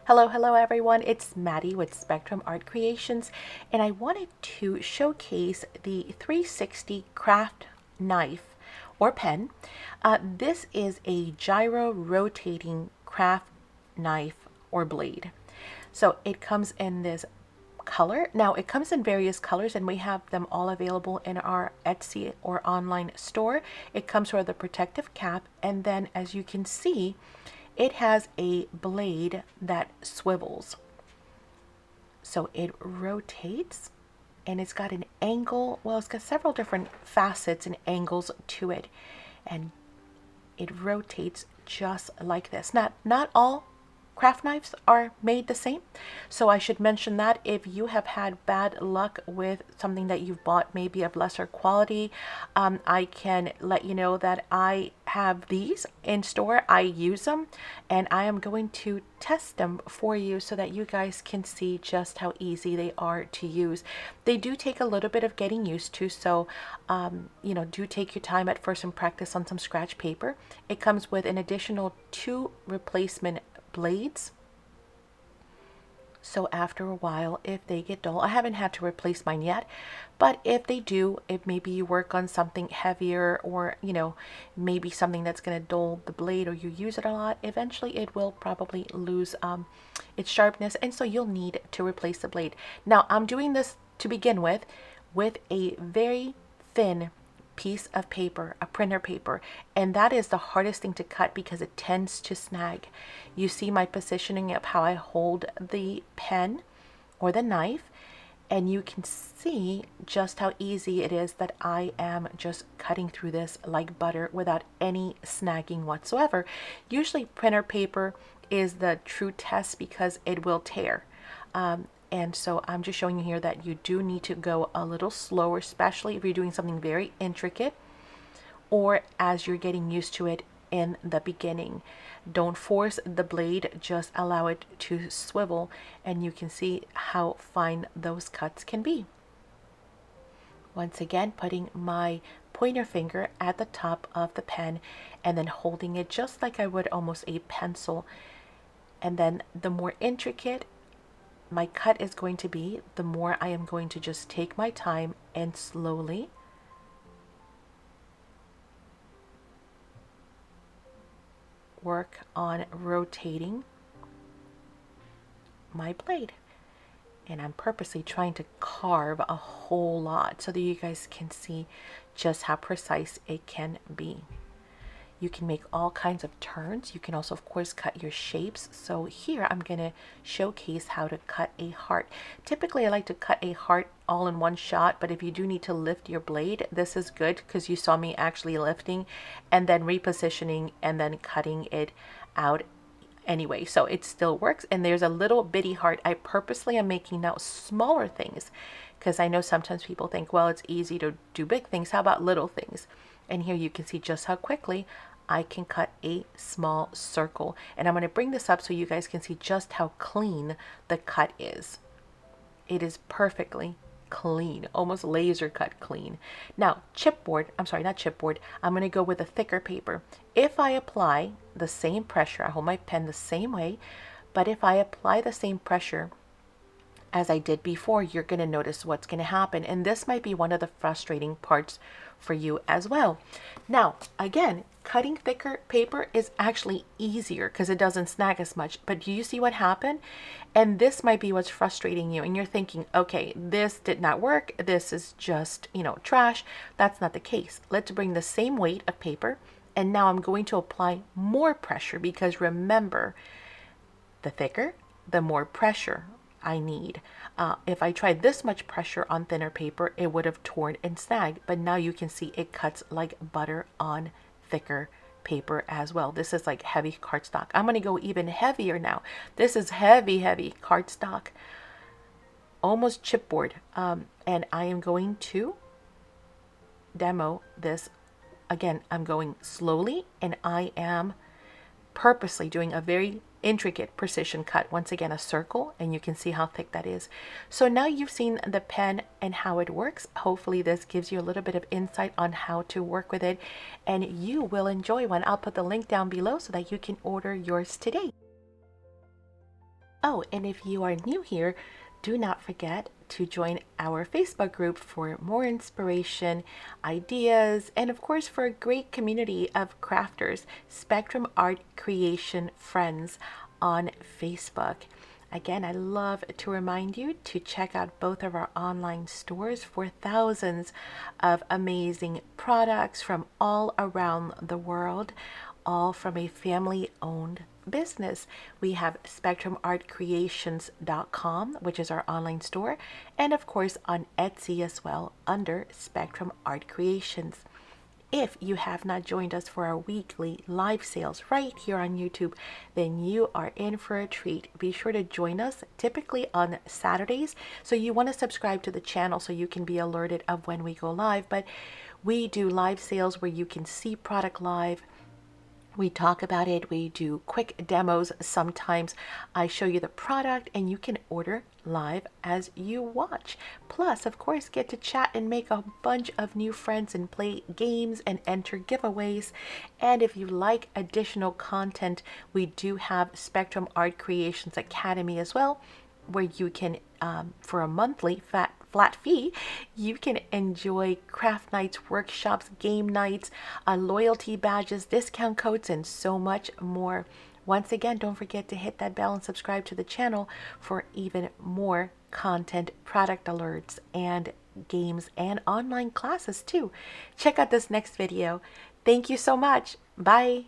Hello everyone, it's Maddie with Spectrum Art Creations, and I wanted to showcase the 360 Kraft Knife or pen. This is a gyro rotating craft knife or blade. So it comes in this color. Now it comes in various colors and we have them all available in our Etsy or online store. It comes with a protective cap, and then as you can see, it has a blade that swivels. So it rotates and it's got an angle. Well, it's got several different facets and angles to it. And it rotates just like this. Not all craft knives are made the same. So I should mention that if you have had bad luck with something that you've bought maybe of lesser quality, I can let you know that I have these in store. I use them and I am going to test them for you so that you guys can see just how easy they are to use. They do take a little bit of getting used to, so do take your time at first and practice on some scratch paper. It comes with an additional 2 replacement blades, so after a while, if they get dull, I haven't had to replace mine yet, but if they do, if maybe you work on something heavier, or maybe something that's going to dull the blade, or you use it a lot, eventually it will probably lose its sharpness, and so you'll need to replace the blade. Now I'm doing this to begin with a very thin piece of paper, a printer paper, and that is the hardest thing to cut because it tends to snag. You see my positioning of how I hold the pen or the knife, and you can see just how easy it is that I am just cutting through this like butter without any snagging whatsoever. Usually printer paper is the true test because it will tear. And so I'm just showing you here that you do need to go a little slower, especially if you're doing something very intricate or as you're getting used to it in the beginning. Don't force the blade, just allow it to swivel, and you can see how fine those cuts can be. Once again, putting my pointer finger at the top of the pen and then holding it just like I would almost a pencil. And then the more intricate my cut is going to be, the more I am going to just take my time and slowly work on rotating my blade. And I'm purposely trying to carve a whole lot so that you guys can see just how precise it can be. You can make all kinds of turns. You can also, of course, cut your shapes. So here I'm going to showcase how to cut a heart. Typically, I like to cut a heart all in one shot, but if you do need to lift your blade, this is good because you saw me actually lifting and then repositioning and then cutting it out anyway. So it still works. And there's a little bitty heart. I purposely am making now smaller things because I know sometimes people think, well, it's easy to do big things. How about little things? And here you can see just how quickly I can cut a small circle. And I'm going to bring this up so you guys can see just how clean the cut is. It is perfectly clean, almost laser cut clean. Now, chipboard, I'm sorry, not chipboard, I'm going to go with a thicker paper. If I apply the same pressure, I hold my pen the same way, but if I apply the same pressure as I did before, you're going to notice what's going to happen. And this might be one of the frustrating parts for you as well. Now, again, cutting thicker paper is actually easier because it doesn't snag as much. But do you see what happened? And this might be what's frustrating you. And you're thinking, okay, this did not work. This is just, trash. That's not the case. Let's bring the same weight of paper. And now I'm going to apply more pressure because remember, the thicker, the more pressure I need. If I tried this much pressure on thinner paper, it would have torn and snagged, but now you can see it cuts like butter on thicker paper as well. This is like heavy cardstock. I'm going to go even heavier now. This is heavy cardstock, almost chipboard, and I am going to demo this. Again, I'm going slowly and I am purposely doing a very intricate precision cut. Once again, a circle, and you can see how thick that is. So now you've seen the pen and how it works. Hopefully this gives you a little bit of insight on how to work with it, and you will enjoy one. I'll put the link down below so that you can order yours today. Oh, and if you are new here, do not forget to join our Facebook group for more inspiration, ideas, and of course for a great community of crafters, Spectrum Art Creation friends on Facebook. Again, I love to remind you to check out both of our online stores for thousands of amazing products from all around the world, all from a family owned business. We have spectrumartcreations.com, which is our online store, and of course on Etsy as well under Spectrum Art Creations. If you have not joined us for our weekly live sales right here on YouTube, then you are in for a treat. Be sure to join us typically on Saturdays. So you want to subscribe to the channel so you can be alerted of when we go live. But we do live sales where you can see product live. We talk about it. We do quick demos. Sometimes I show you the product and you can order live as you watch. Plus, of course, get to chat and make a bunch of new friends and play games and enter giveaways. And if you like additional content, we do have Spectrum Art Creations Academy as well, where you can, for a monthly flat fee, you can enjoy craft nights, workshops, game nights, loyalty badges, discount codes, and so much more. Once again, don't forget to hit that bell and subscribe to the channel for even more content, product alerts, and games and online classes too. Check out this next video. Thank you so much. Bye.